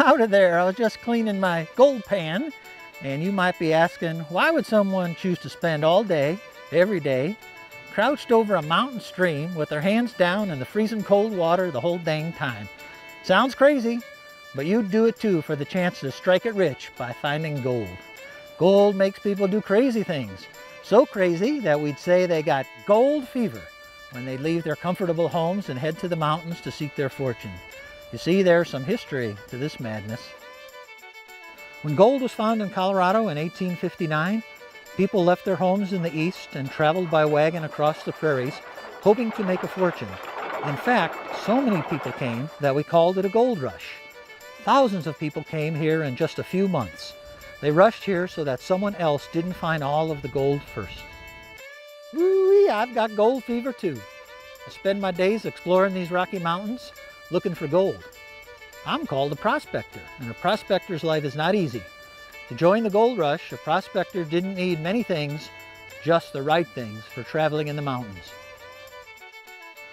Howdy there, I was just cleaning my gold pan, and you might be asking, why would someone choose to spend all day, every day, crouched over a mountain stream with their hands down in the freezing cold water the whole dang time? Sounds crazy, but you'd do it too for the chance to strike it rich by finding gold. Gold makes people do crazy things, so crazy that we'd say they got gold fever when they leave their comfortable homes and head to the mountains to seek their fortune. You see, there's some history to this madness. When gold was found in Colorado in 1859, people left their homes in the east and traveled by wagon across the prairies, hoping to make a fortune. In fact, so many people came that we called it a gold rush. Thousands of people came here in just a few months. They rushed here so that someone else didn't find all of the gold first. Woo-wee, I've got gold fever too. I spend my days exploring these Rocky Mountains, looking for gold. I'm called a prospector, and a prospector's life is not easy. To join the gold rush, a prospector didn't need many things, just the right things for traveling in the mountains.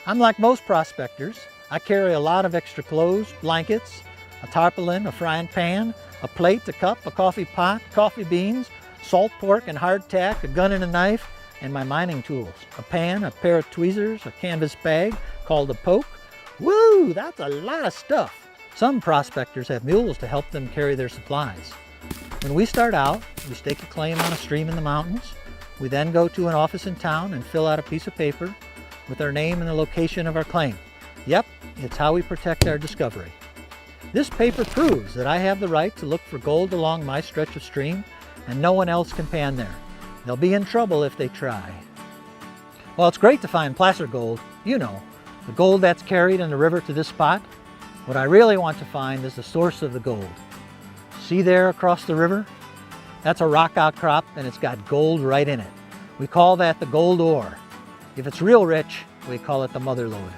I'm like most prospectors. I carry a lot of extra clothes, blankets, a tarpaulin, a frying pan, a plate, a cup, a coffee pot, coffee beans, salt pork and hardtack, a gun and a knife, and my mining tools. A pan, a pair of tweezers, a canvas bag called a poke. Woo, that's a lot of stuff. Some prospectors have mules to help them carry their supplies. When we start out, we stake a claim on a stream in the mountains. We then go to an office in town and fill out a piece of paper with our name and the location of our claim. Yep, it's how we protect our discovery. This paper proves that I have the right to look for gold along my stretch of stream, and no one else can pan there. They'll be in trouble if they try. Well, it's great to find placer gold, you know, the gold that's carried in the river to this spot. What I really want to find is the source of the gold. See there across the river? That's a rock outcrop, and it's got gold right in it. We call that the gold ore. If it's real rich, we call it the mother lode.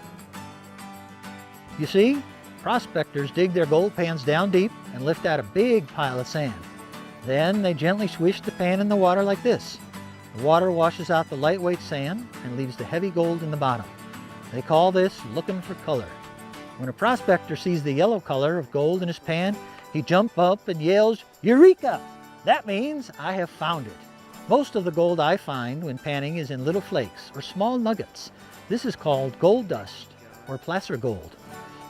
You see, prospectors dig their gold pans down deep and lift out a big pile of sand. Then they gently swish the pan in the water like this. The water washes out the lightweight sand and leaves the heavy gold in the bottom. They call this looking for color. When a prospector sees the yellow color of gold in his pan, he jumps up and yells, "Eureka!" That means I have found it. Most of the gold I find when panning is in little flakes or small nuggets. This is called gold dust or placer gold.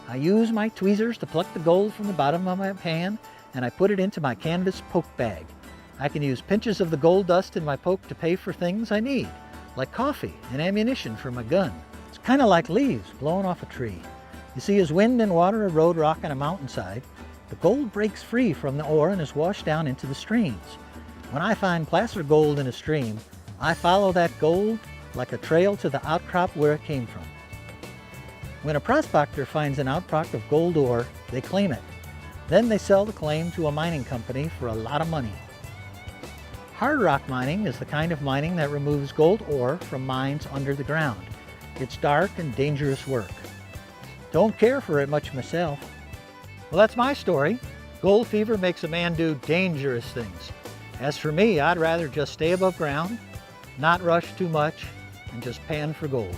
I use my tweezers to pluck the gold from the bottom of my pan, and I put it into my canvas poke bag. I can use pinches of the gold dust in my poke to pay for things I need, like coffee and ammunition for my gun. It's kind of like leaves blowing off a tree. You see, as wind and water erode rock on a mountainside, the gold breaks free from the ore and is washed down into the streams. When I find placer gold in a stream, I follow that gold like a trail to the outcrop where it came from. When a prospector finds an outcrop of gold ore, they claim it. Then they sell the claim to a mining company for a lot of money. Hard rock mining is the kind of mining that removes gold ore from mines under the ground. It's dark and dangerous work. Don't care for it much myself. Well, that's my story. Gold fever makes a man do dangerous things. As for me, I'd rather just stay above ground, not rush too much, and just pan for gold.